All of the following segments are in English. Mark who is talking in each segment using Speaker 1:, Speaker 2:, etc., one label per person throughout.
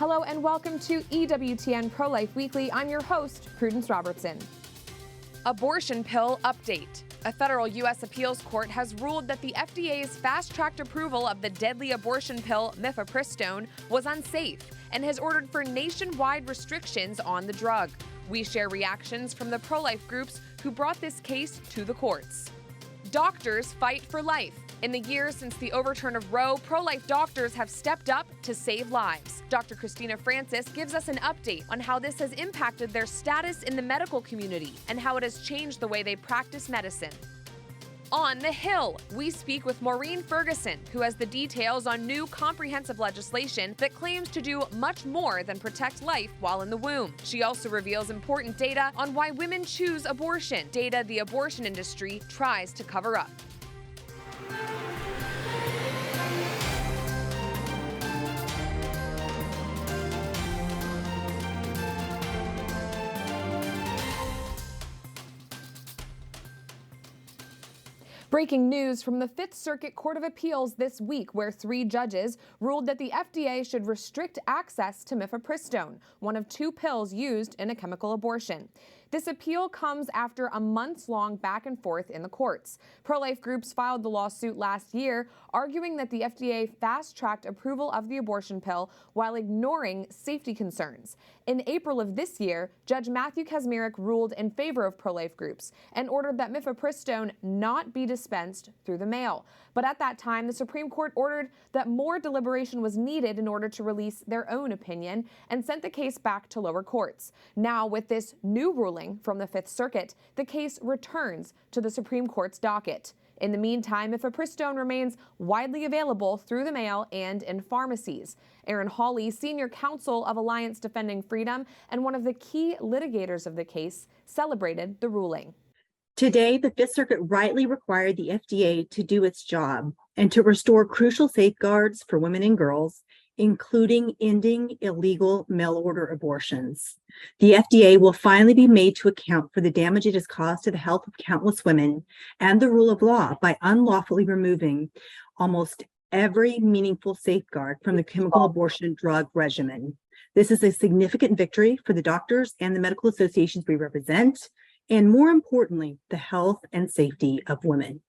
Speaker 1: Hello and welcome to EWTN Pro-Life Weekly. I'm your host, Prudence Robertson. Abortion pill update. A federal U.S. appeals court has ruled that the FDA's fast-tracked approval of the deadly abortion pill mifepristone was unsafe and has ordered for nationwide restrictions on the drug. We share reactions from the pro-life groups who brought this case to the courts. Doctors fight for life. In the years since the overturn of Roe, pro-life doctors have stepped up to save lives. Dr. Christina Francis gives us an update on how this has impacted their status in the medical community and how it has changed the way they practice medicine. On the Hill, we speak with Maureen Ferguson, who has the details on new comprehensive legislation that claims to do much more than protect life while in the womb. She also reveals important data on why women choose abortion, data the abortion industry tries to cover up. Breaking news from the Fifth Circuit Court of Appeals this week, where 3 judges ruled that the FDA should restrict access to mifepristone, one of 2 pills used in a chemical abortion. This appeal comes after a months-long back and forth in the courts. Pro-life groups filed the lawsuit last year, arguing that the FDA fast-tracked approval of the abortion pill while ignoring safety concerns. In April of this year, Judge Matthew Kaczmarek ruled in favor of pro-life groups and ordered that mifepristone not be dispensed through the mail. But at that time, the Supreme Court ordered that more deliberation was needed in order to release their own opinion and sent the case back to lower courts. Now, with this new ruling from the Fifth Circuit, the case returns to the Supreme Court's docket. In the meantime, mifepristone remains widely available through the mail and in pharmacies. Aaron Hawley, senior counsel of Alliance Defending Freedom and one of the key litigators of the case, celebrated the ruling.
Speaker 2: Today, the Fifth Circuit rightly required the FDA to do its job and to restore crucial safeguards for women and girls, including ending illegal mail-order abortions. The FDA will finally be made to account for the damage it has caused to the health of countless women and the rule of law by unlawfully removing almost every meaningful safeguard from the chemical abortion drug regimen. This is a significant victory for the doctors and the medical associations we represent, and more importantly, the health and safety of women.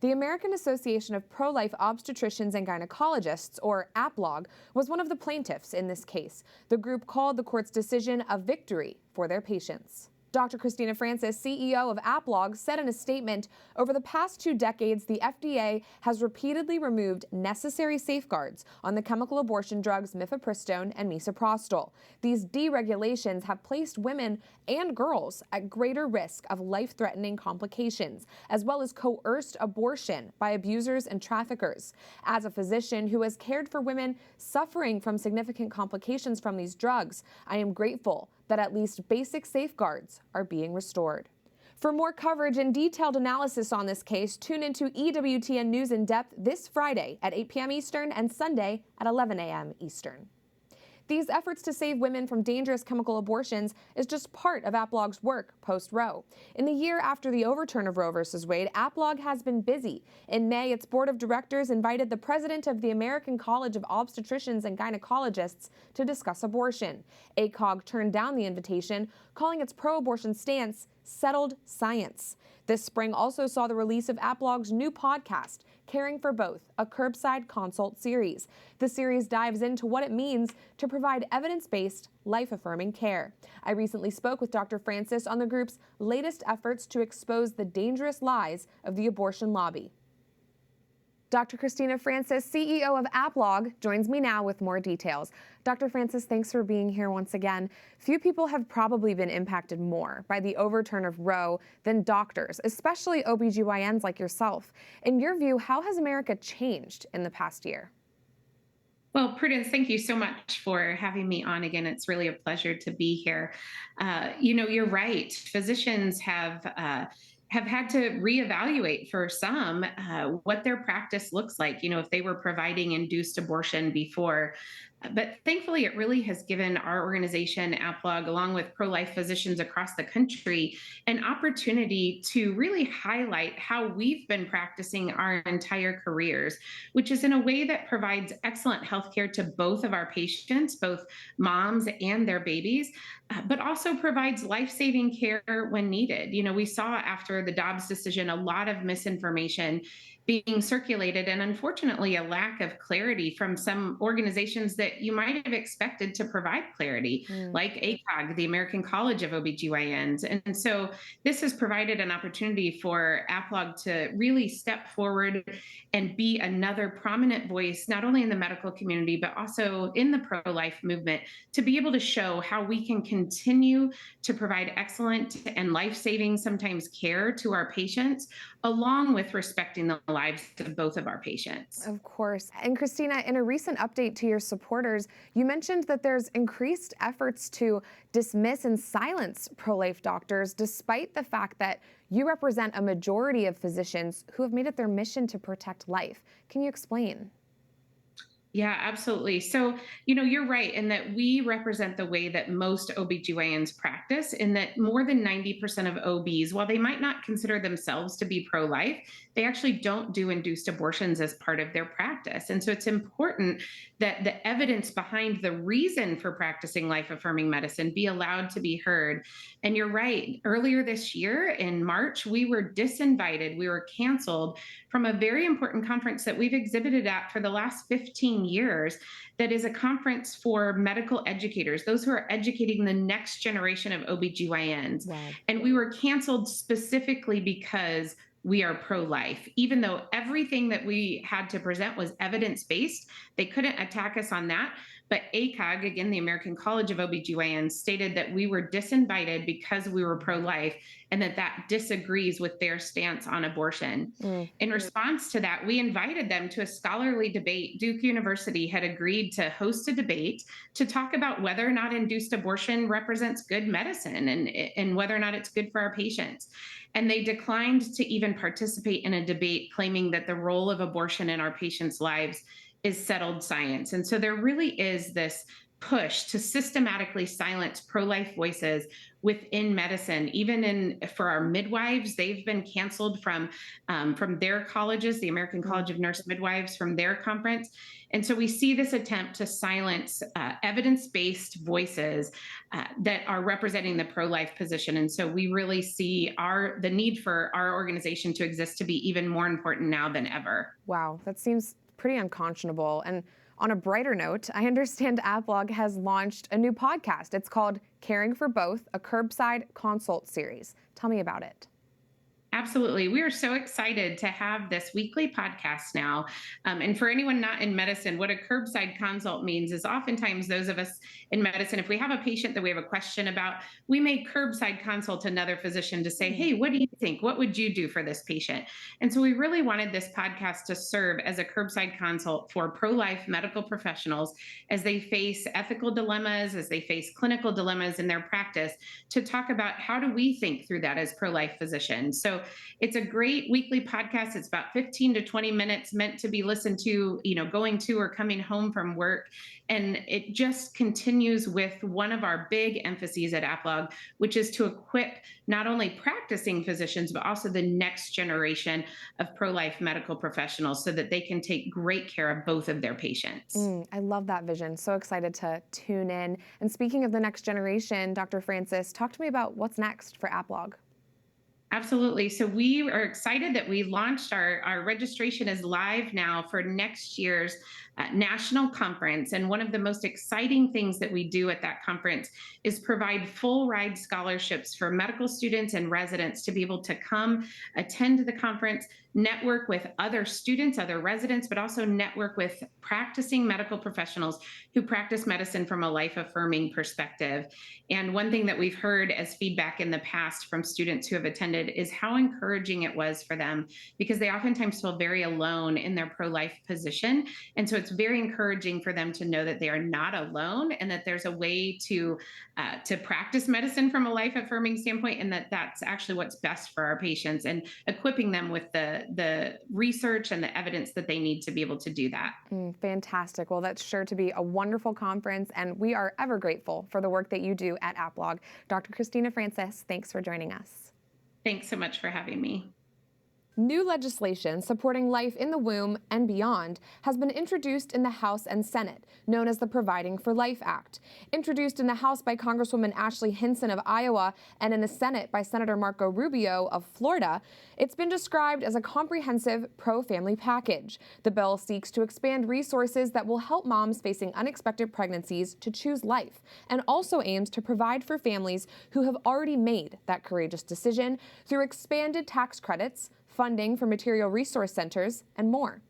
Speaker 1: The American Association of Pro-Life Obstetricians and Gynecologists, or APLOG, was one of the plaintiffs in this case. The group called the court's decision a victory for their patients. Dr. Christina Francis, CEO of APLOG, said in a statement, over the past 2 decades, the FDA has repeatedly removed necessary safeguards on the chemical abortion drugs mifepristone and misoprostol. These deregulations have placed women and girls at greater risk of life-threatening complications, as well as coerced abortion by abusers and traffickers. As a physician who has cared for women suffering from significant complications from these drugs, I am grateful that at least basic safeguards are being restored. For more coverage and detailed analysis on this case, tune into EWTN News in Depth this Friday at 8 p.m. Eastern and Sunday at 11 a.m. Eastern. These efforts to save women from dangerous chemical abortions is just part of APLOG's work post-Roe. In the year after the overturn of Roe v. Wade, APLOG has been busy. In May, its board of directors invited the president of the American College of Obstetricians and Gynecologists to discuss abortion. ACOG turned down the invitation, calling its pro-abortion stance settled science. This spring also saw the release of APLOG's new podcast, Caring for Both, a curbside consult series. The series dives into what it means to provide evidence-based, life-affirming care. I recently spoke with Dr. Francis on the group's latest efforts to expose the dangerous lies of the abortion lobby. Dr. Christina Francis, CEO of APLOG, joins me now with more details. Dr. Francis, thanks for being here once again. Few people have probably been impacted more by the overturn of Roe than doctors, especially OBGYNs like yourself. In your view, how has America changed in the past year?
Speaker 3: Well, Prudence, thank you so much for having me on again. It's really a pleasure to be here. You're right. Physicians have had to reevaluate for some what their practice looks like. If they were providing induced abortion before, But thankfully, it really has given our organization, APLOG, along with pro-life physicians across the country, an opportunity to really highlight how we've been practicing our entire careers, which is in a way that provides excellent healthcare to both of our patients, both moms and their babies, but also provides life-saving care when needed. We saw after the Dobbs decision a lot of misinformation being circulated, and unfortunately a lack of clarity from some organizations that you might have expected to provide clarity,
Speaker 1: Mm.
Speaker 3: like ACOG, the American College of OBGYNs. And so this has provided an opportunity for APLOG to really step forward and be another prominent voice, not only in the medical community, but also in the pro-life movement, to be able to show how we can continue to provide excellent and life-saving, sometimes, care to our patients, along with respecting the lives of both of our patients.
Speaker 1: Of course. And Christina, in a recent update to your supporters, you mentioned that there's increased efforts to dismiss and silence pro-life doctors, despite the fact that you represent a majority of physicians who have made it their mission to protect life. Can you explain?
Speaker 3: Yeah, absolutely. So, you're right in that we represent the way that most OBGYNs practice, in that more than 90% of OBs, while they might not consider themselves to be pro life, they actually don't do induced abortions as part of their practice. And so it's important that the evidence behind the reason for practicing life affirming medicine be allowed to be heard. And you're right. Earlier this year in March, we were disinvited, we were canceled from a very important conference that we've exhibited at for the last 15 years, that is a conference for medical educators, those who are educating the next generation of OBGYNs.
Speaker 1: Wow.
Speaker 3: And we were canceled specifically because we are pro-life. Even though everything that we had to present was evidence-based, they couldn't attack us on that. But ACOG, again, the American College of OBGYNs, stated that we were disinvited because we were pro-life, and that disagrees with their stance on abortion.
Speaker 1: Mm.
Speaker 3: In response to that, we invited them to a scholarly debate. Duke University had agreed to host a debate to talk about whether or not induced abortion represents good medicine, and whether or not it's good for our patients. And they declined to even participate in a debate, claiming that the role of abortion in our patients' lives is settled science. And so there really is this push to systematically silence pro-life voices within medicine. Even for our midwives, they've been canceled from their colleges, the American College of Nurse Midwives, from their conference. And so we see this attempt to silence evidence-based voices that are representing the pro-life position. And so we really see the need for our organization to exist to be even more important now than ever.
Speaker 1: Wow, that seems pretty unconscionable. And on a brighter note, I understand APLOG has launched a new podcast. It's called Caring for Both, a curbside consult series. Tell me about it.
Speaker 3: Absolutely. We are so excited to have this weekly podcast now. And for anyone not in medicine, what a curbside consult means is oftentimes those of us in medicine, if we have a patient that we have a question about, we may curbside consult another physician to say, hey, what do you think? What would you do for this patient? And so we really wanted this podcast to serve as a curbside consult for pro-life medical professionals as they face ethical dilemmas, as they face clinical dilemmas in their practice, to talk about how do we think through that as pro-life physicians. So it's a great weekly podcast. It's about 15 to 20 minutes, meant to be listened to, going to or coming home from work. And it just continues with one of our big emphases at APLOG, which is to equip not only practicing physicians, but also the next generation of pro-life medical professionals so that they can take great care of both of their patients.
Speaker 1: I love that vision. So excited to tune in. And speaking of the next generation, Dr. Francis, talk to me about what's next for APLOG.
Speaker 3: Absolutely. So we are excited that we launched our registration is live now for next year's national conference. And one of the most exciting things that we do at that conference is provide full ride scholarships for medical students and residents to be able to come attend the conference, network with other students, other residents, but also network with practicing medical professionals who practice medicine from a life-affirming perspective. And one thing that we've heard as feedback in the past from students who have attended is how encouraging it was for them, because they oftentimes feel very alone in their pro-life position. And so it's very encouraging for them to know that they are not alone and that there's a way to practice medicine from a life affirming standpoint, and that that's actually what's best for our patients, and equipping them with the research and the evidence that they need to be able to do that.
Speaker 1: Fantastic. Well, that's sure to be a wonderful conference, and we are ever grateful for the work that you do at AppLog. Dr. Christina Francis, thanks for joining us.
Speaker 3: Thanks so much for having me.
Speaker 1: New legislation supporting life in the womb and beyond has been introduced in the House and Senate, known as the Providing for Life Act. Introduced in the House by Congresswoman Ashley Hinson of Iowa and in the Senate by Senator Marco Rubio of Florida, it's been described as a comprehensive pro-family package. The bill seeks to expand resources that will help moms facing unexpected pregnancies to choose life, and also aims to provide for families who have already made that courageous decision through expanded tax credits, funding for material resource centers, and more.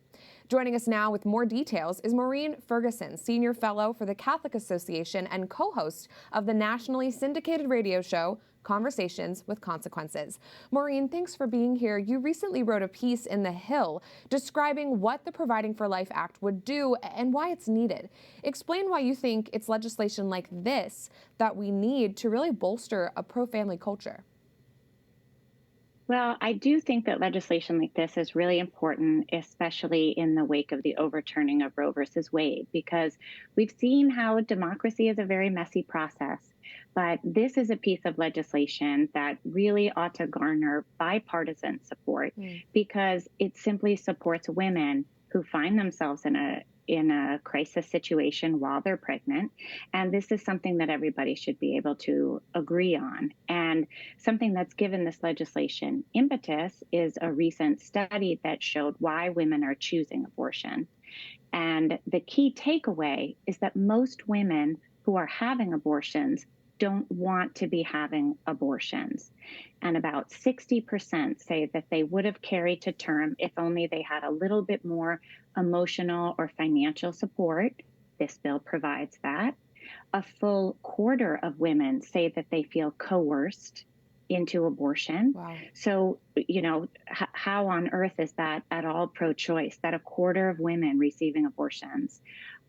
Speaker 1: Joining us now with more details is Maureen Ferguson, Senior Fellow for the Catholic Association and co-host of the nationally syndicated radio show, Conversations with Consequences. Maureen, thanks for being here. You recently wrote a piece in The Hill describing what the Providing for Life Act would do and why it's needed. Explain why you think it's legislation like this that we need to really bolster a pro-family culture.
Speaker 4: Well, I do think that legislation like this is really important, especially in the wake of the overturning of Roe versus Wade, because we've seen how democracy is a very messy process. But this is a piece of legislation that really ought to garner bipartisan support because it simply supports women who find themselves in a crisis situation while they're pregnant. And this is something that everybody should be able to agree on. And something that's given this legislation impetus is a recent study that showed why women are choosing abortion. And the key takeaway is that most women who are having abortions don't want to be having abortions. And about 60% say that they would have carried to term if only they had a little bit more emotional or financial support. This bill provides that. A full quarter of women say that they feel coerced into abortion.
Speaker 1: Wow.
Speaker 4: So, how on earth is that at all pro-choice, that a quarter of women receiving abortions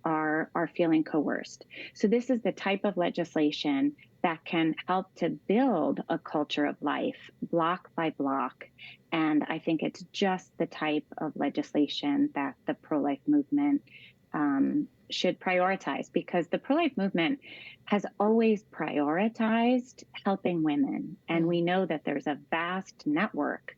Speaker 4: are feeling coerced? So this is the type of legislation that can help to build a culture of life block by block. And I think it's just the type of legislation that the pro-life movement should prioritize, because the pro-life movement has always prioritized helping women. And we know that there's a vast network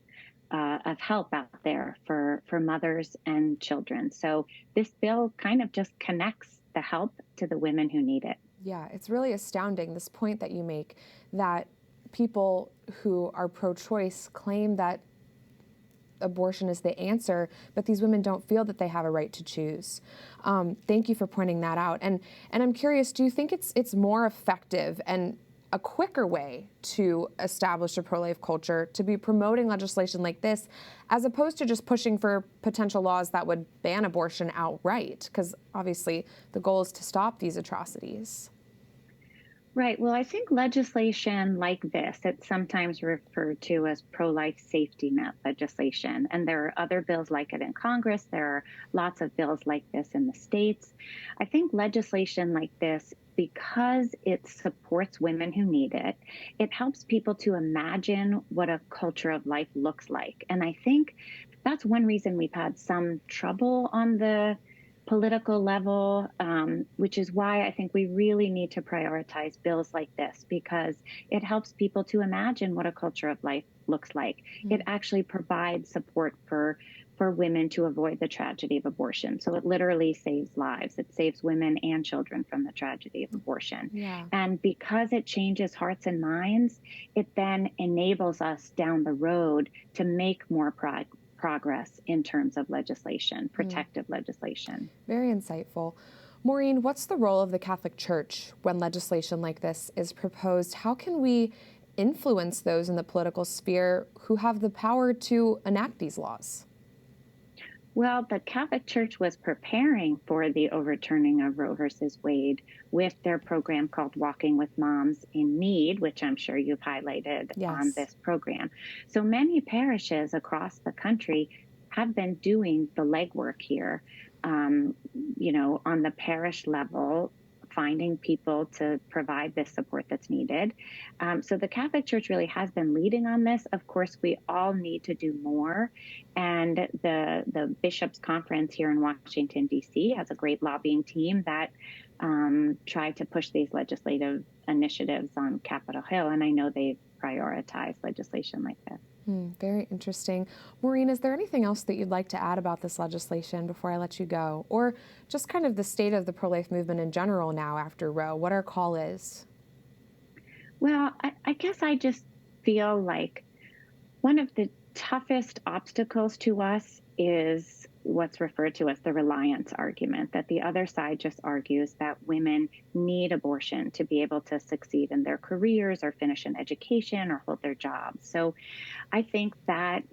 Speaker 4: of help out there for mothers and children. So this bill kind of just connects the help to the women who need it.
Speaker 1: Yeah, it's really astounding, this point that you make, that people who are pro-choice claim that abortion is the answer, but these women don't feel that they have a right to choose. Thank you for pointing that out. And I'm curious, do you think it's more effective and a quicker way to establish a pro-life culture to be promoting legislation like this, as opposed to just pushing for potential laws that would ban abortion outright? Because obviously the goal is to stop these atrocities.
Speaker 4: Right. Well, I think legislation like this, it's sometimes referred to as pro-life safety net legislation. And there are other bills like it in Congress. There are lots of bills like this in the states. I think legislation like this, because it supports women who need it, it helps people to imagine what a culture of life looks like. And I think that's one reason we've had some trouble on the political level, which is why I think we really need to prioritize bills like this, because it helps people to imagine what a culture of life looks like. It actually provides support for women to avoid the tragedy of abortion. So it literally saves lives. It saves women and children from the tragedy of abortion.
Speaker 1: Yeah.
Speaker 4: And because it changes hearts and minds, it then enables us down the road to make more progress in terms of legislation, protective legislation.
Speaker 1: Very insightful. Maureen, what's the role of the Catholic Church when legislation like this is proposed? How can we influence those in the political sphere who have the power to enact these laws?
Speaker 4: Well, the Catholic Church was preparing for the overturning of Roe versus Wade with their program called Walking with Moms in Need, which I'm sure you've highlighted on this program. So many parishes across the country have been doing the legwork here. on the parish level, finding people to provide this support that's needed. So the Catholic Church really has been leading on this. Of course, we all need to do more. And the Bishops' Conference here in Washington, D.C. has a great lobbying team that tried to push these legislative initiatives on Capitol Hill. And I know they've prioritized legislation like this.
Speaker 1: Very interesting. Maureen, is there anything else that you'd like to add about this legislation before I let you go? Or just kind of the state of the pro-life movement in general now after Roe, what our call is?
Speaker 4: Well, I guess I just feel like one of the toughest obstacles to us is what's referred to as the reliance argument, that the other side just argues that women need abortion to be able to succeed in their careers or finish an education or hold their jobs. So I think that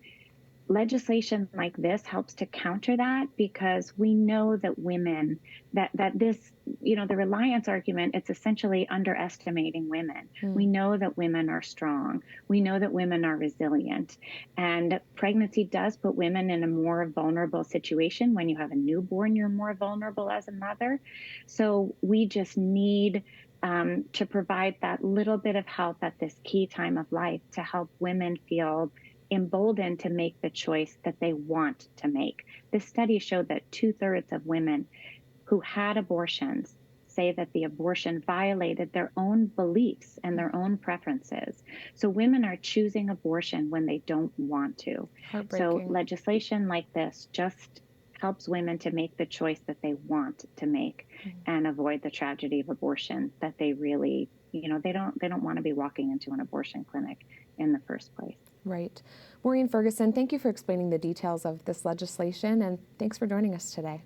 Speaker 4: legislation like this helps to counter that, because we know that women, that this, the reliance argument, it's essentially underestimating women. We know that women are strong. We know that women are resilient. And pregnancy does put women in a more vulnerable situation. When you have a newborn, you're more vulnerable as a mother. So we just need to provide that little bit of help at this key time of life to help women feel emboldened to make the choice that they want to make. This study showed that 2/3 of women who had abortions say that the abortion violated their own beliefs and their own preferences. So women are choosing abortion when they don't want to. So legislation like this just helps women to make the choice that they want to make and avoid the tragedy of abortion that they really, they don't want to be walking into an abortion clinic in the first place.
Speaker 1: Right. Maureen Ferguson, thank you for explaining the details of this legislation, and thanks for joining us today.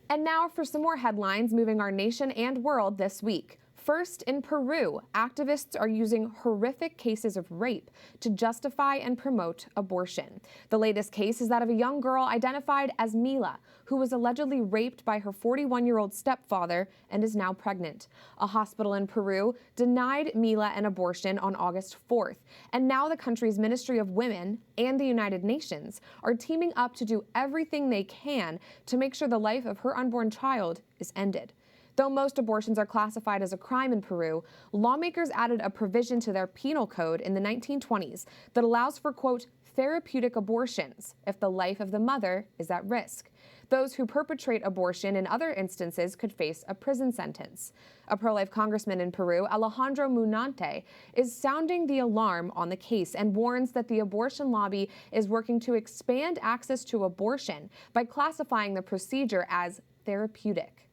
Speaker 1: And now for some more headlines moving our nation and world this week. First, in Peru, activists are using horrific cases of rape to justify and promote abortion. The latest case is that of a young girl identified as Mila, who was allegedly raped by her 41-year-old stepfather and is now pregnant. A hospital in Peru denied Mila an abortion on August 4th, and now the country's Ministry of Women and the United Nations are teaming up to do everything they can to make sure the life of her unborn child is ended. Though most abortions are classified as a crime in Peru, lawmakers added a provision to their penal code in the 1920s that allows for, quote, therapeutic abortions if the life of the mother is at risk. Those who perpetrate abortion in other instances could face a prison sentence. A pro-life congressman in Peru, Alejandro Munante, is sounding the alarm on the case and warns that the abortion lobby is working to expand access to abortion by classifying the procedure as therapeutic.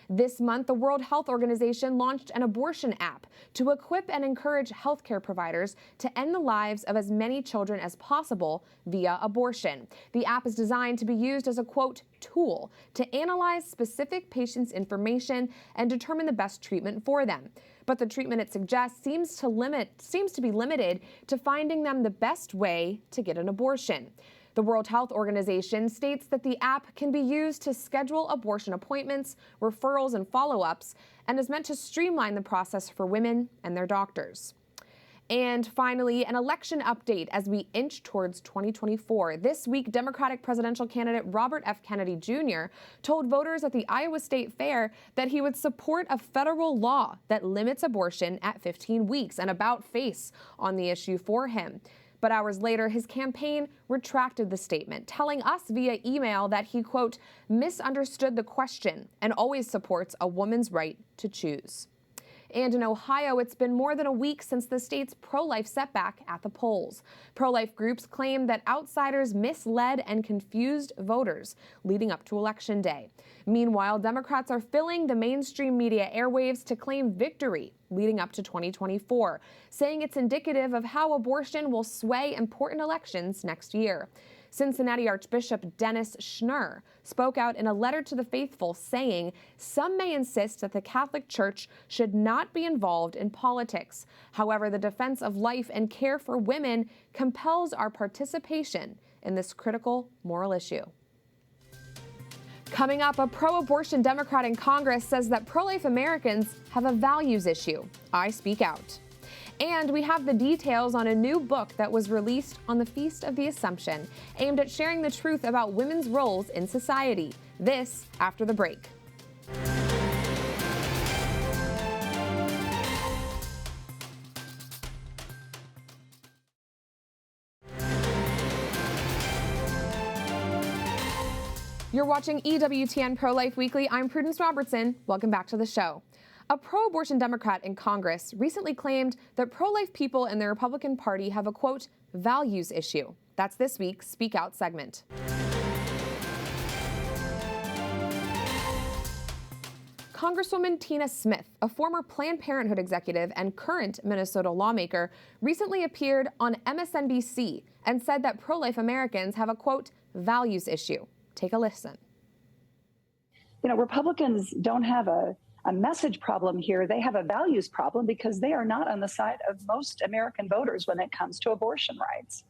Speaker 1: This month, the World Health Organization launched an abortion app to equip and encourage healthcare providers to end the lives of as many children as possible via abortion. The app is designed to be used as a, quote, tool to analyze specific patients' information and determine the best treatment for them. But the treatment it suggests seems to be limited to finding them the best way to get an abortion. The World Health Organization states that the app can be used to schedule abortion appointments, referrals, and follow-ups, and is meant to streamline the process for women and their doctors. And finally, an election update as we inch towards 2024. This week, Democratic presidential candidate Robert F. Kennedy Jr. told voters at the Iowa State Fair that he would support a federal law that limits abortion at 15 weeks, an about-face on the issue for him. But hours later, his campaign retracted the statement, telling us via email that he, quote, misunderstood the question and always supports a woman's right to choose. And in Ohio, it's been more than a week since the state's pro-life setback at the polls. Pro-life groups claim that outsiders misled and confused voters leading up to Election Day. Meanwhile, Democrats are filling the mainstream media airwaves to claim victory leading up to 2024, saying it's indicative of how abortion will sway important elections next year. Cincinnati Archbishop Dennis Schnurr spoke out in a letter to the faithful saying, some may insist that the Catholic Church should not be involved in politics. However, the defense of life and care for women compels our participation in this critical moral issue. Coming up, a pro-abortion Democrat in Congress says that pro-life Americans have a values issue. I speak out. And we have the details on a new book that was released on the Feast of the Assumption, aimed at sharing the truth about women's roles in society. This after the break. You're watching EWTN Pro-Life Weekly. I'm Prudence Robertson. Welcome back to the show. A pro-abortion Democrat in Congress recently claimed that pro-life people in the Republican Party have a, quote, values issue. That's this week's Speak Out segment. Congresswoman Tina Smith, a former Planned Parenthood executive and current Minnesota lawmaker, recently appeared on MSNBC and said that pro-life Americans have a, quote, values issue. Take a listen.
Speaker 5: You know, Republicans don't have a message problem here. They have a values problem because they are not on the side of most American voters when it comes to abortion rights.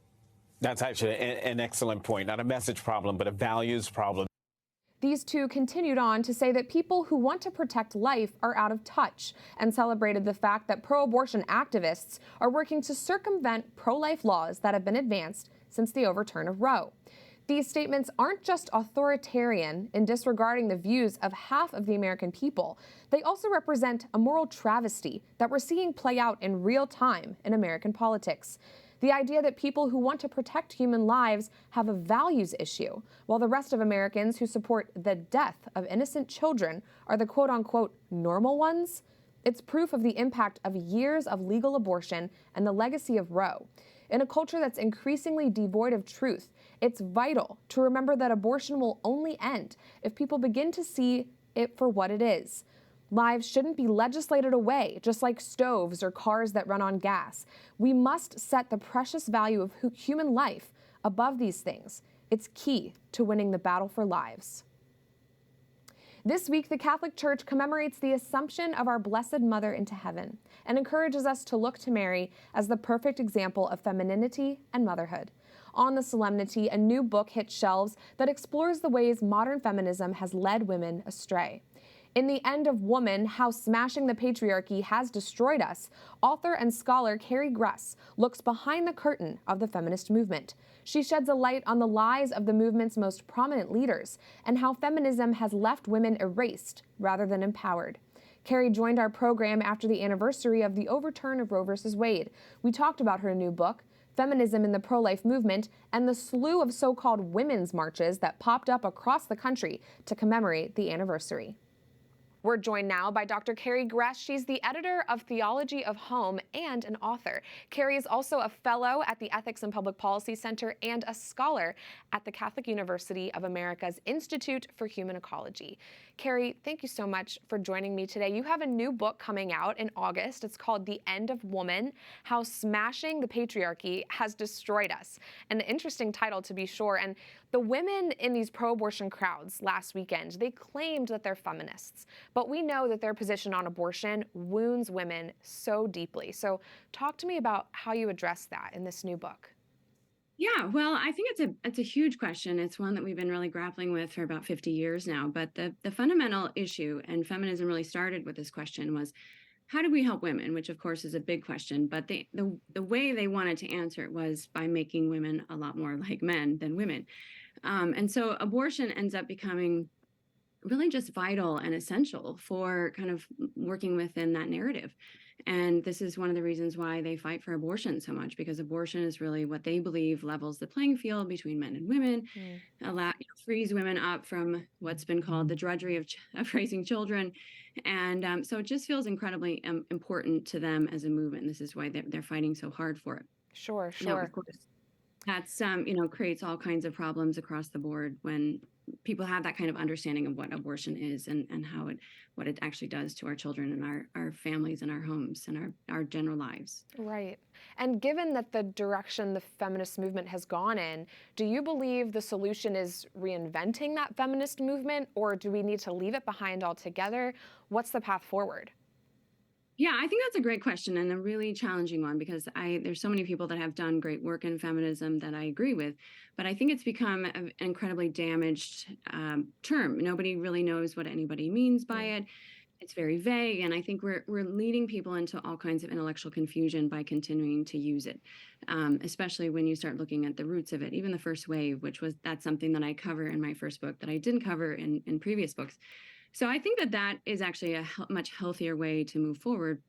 Speaker 6: That's actually an excellent point. Not a message problem, but a values problem.
Speaker 1: These two continued on to say that people who want to protect life are out of touch and celebrated the fact that pro-abortion activists are working to circumvent pro-life laws that have been advanced since the overturn of Roe. These statements aren't just authoritarian in disregarding the views of half of the American people. They also represent a moral travesty that we're seeing play out in real time in American politics. The idea that people who want to protect human lives have a values issue, while the rest of Americans who support the death of innocent children are the quote-unquote normal ones. It's proof of the impact of years of legal abortion and the legacy of Roe. In a culture that's increasingly devoid of truth, it's vital to remember that abortion will only end if people begin to see it for what it is. Lives shouldn't be legislated away, just like stoves or cars that run on gas. We must set the precious value of human life above these things. It's key to winning the battle for lives. This week, the Catholic Church commemorates the Assumption of our Blessed Mother into heaven and encourages us to look to Mary as the perfect example of femininity and motherhood. On the solemnity, a new book hit shelves that explores the ways modern feminism has led women astray. In The End of Woman, How Smashing the Patriarchy Has Destroyed Us, author and scholar Carrie Gress looks behind the curtain of the feminist movement. She sheds a light on the lies of the movement's most prominent leaders and how feminism has left women erased rather than empowered. Carrie joined our program after the anniversary of the overturn of Roe v. Wade. We talked about her new book, Feminism in the Pro-Life Movement, and the slew of so-called women's marches that popped up across the country to commemorate the anniversary. We're joined now by Dr. Carrie Gress. She's the editor of Theology of Home and an author. Carrie is also a fellow at the Ethics and Public Policy Center and a scholar at the Catholic University of America's Institute for Human Ecology. Carrie, thank you so much for joining me today. You have a new book coming out in August. It's called The End of Woman, How Smashing the Patriarchy Has Destroyed Us. An interesting title, to be sure. And the women in these pro-abortion crowds last weekend, they claimed that they're feminists. But we know that their position on abortion wounds women so deeply. So talk to me about how you address that in this new book.
Speaker 7: Yeah, well, I think it's a huge question. It's one that we've been really grappling with for about 50 years now. But the fundamental issue, and feminism really started with this question, was how do we help women? Which of course is a big question. But the way they wanted to answer it was by making women a lot more like men than women. And so abortion ends up becoming really just vital and essential for kind of working within that narrative. And this is one of the reasons why they fight for abortion so much, because abortion is really what they believe levels the playing field between men and women, frees women up from what's been called the drudgery of raising children. And so it just feels incredibly important to them as a movement. This is why they're fighting so hard for it.
Speaker 1: Sure.
Speaker 7: Now, of course, that's, creates all kinds of problems across the board when people have that kind of understanding of what abortion is and what it actually does to our children and our families and our homes and our general lives.
Speaker 1: Right. And given that the direction the feminist movement has gone in, do you believe the solution is reinventing that feminist movement, or do we need to leave it behind altogether? What's the path forward?
Speaker 7: Yeah, I think that's a great question and a really challenging one, because there's so many people that have done great work in feminism that I agree with, but I think it's become an incredibly damaged term. Nobody really knows what anybody means by it. it's very vague, and I think we're leading people into all kinds of intellectual confusion by continuing to use it, especially when you start looking at the roots of it. Even the first wave, that's something that I cover in my first book that I didn't cover in previous books. So I think that is actually a much healthier way to move forward,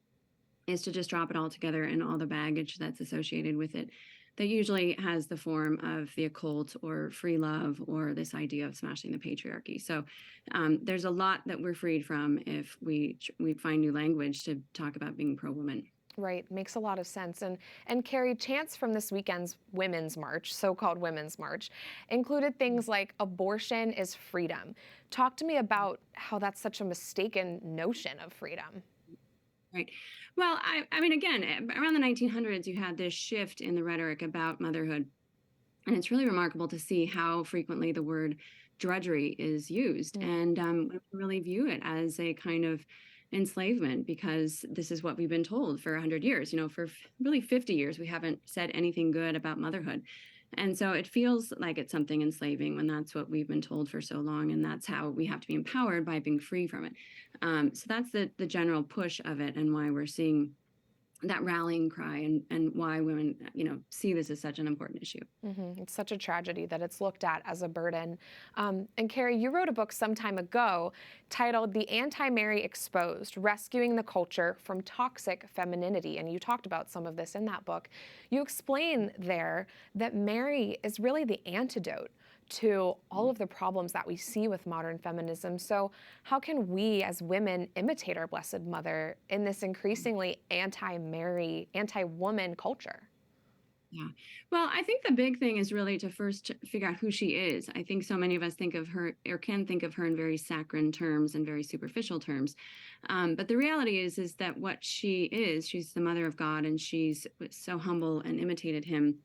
Speaker 7: is to just drop it all together and all the baggage that's associated with it, that usually has the form of the occult or free love or this idea of smashing the patriarchy. So there's a lot that we're freed from if we find new language to talk about being pro-woman.
Speaker 1: Right, makes a lot of sense. And Carrie, chants from this weekend's Women's March, so-called Women's March, included things like abortion is freedom. Talk to me about how that's such a mistaken notion of freedom.
Speaker 7: Right. Well, I mean, again, around the 1900s, you had this shift in the rhetoric about motherhood. And it's really remarkable to see how frequently the word drudgery is used. And we really view it as a kind of enslavement, because this is what we've been told for 100 years. For really 50 years, we haven't said anything good about motherhood. And so it feels like it's something enslaving when that's what we've been told for so long. And that's how we have to be empowered, by being free from it. So that's the general push of it, and why we're seeing that rallying cry, and why women, see this as such an important issue.
Speaker 1: It's such a tragedy that it's looked at as a burden. And Carrie, you wrote a book some time ago titled The Anti-Mary Exposed, Rescuing the Culture from Toxic Femininity. And you talked about some of this in that book. You explain there that Mary is really the antidote to all of the problems that we see with modern feminism. So how can we as women imitate our Blessed Mother in this increasingly anti-Mary, anti-woman culture?
Speaker 7: Yeah. Well, I think the big thing is really to first figure out who she is. I think so many of us think of her, or can think of her, in very saccharine terms and very superficial terms. But the reality is that what she is, she's the Mother of God, and she's so humble and imitated him.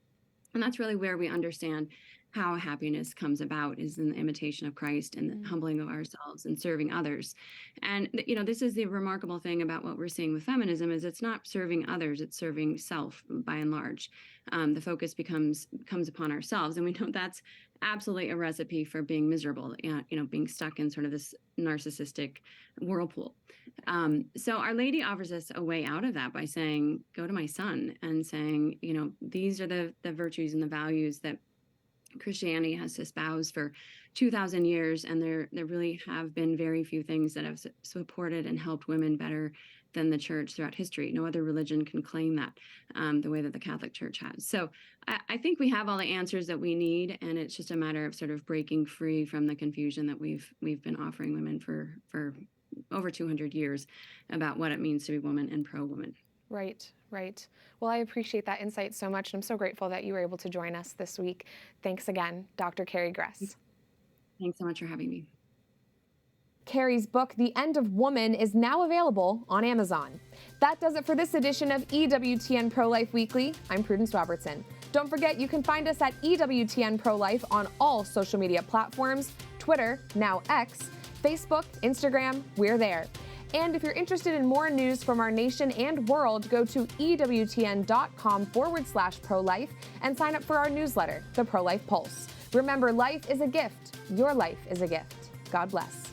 Speaker 7: And that's really where we understand how happiness comes about, is in the imitation of Christ and the humbling of ourselves and serving others. And, this is the remarkable thing about what we're seeing with feminism, is it's not serving others, it's serving self by and large. The focus comes upon ourselves. And we know that's absolutely a recipe for being miserable, being stuck in sort of this narcissistic whirlpool. So Our Lady offers us a way out of that by saying, go to my son, and saying, these are the virtues and the values that Christianity has espoused for 2,000 years, and there really have been very few things that have supported and helped women better than the church throughout history. No other religion can claim that the way that the Catholic Church has. So I think we have all the answers that we need, and it's just a matter of sort of breaking free from the confusion that we've been offering women for over 200 years about what it means to be woman and pro-woman.
Speaker 1: Right. Well, I appreciate that insight so much, and I'm so grateful that you were able to join us this week. Thanks again, Dr. Carrie Gress.
Speaker 7: Thanks so much for having me.
Speaker 1: Carrie's book, The End of Woman, is now available on Amazon. That does it for this edition of EWTN Pro-Life Weekly. I'm Prudence Robertson. Don't forget, you can find us at EWTN Pro-Life on all social media platforms, Twitter, now X, Facebook, Instagram, we're there. And if you're interested in more news from our nation and world, go to EWTN.com/pro-life and sign up for our newsletter, The Pro-Life Pulse. Remember, life is a gift. Your life is a gift. God bless.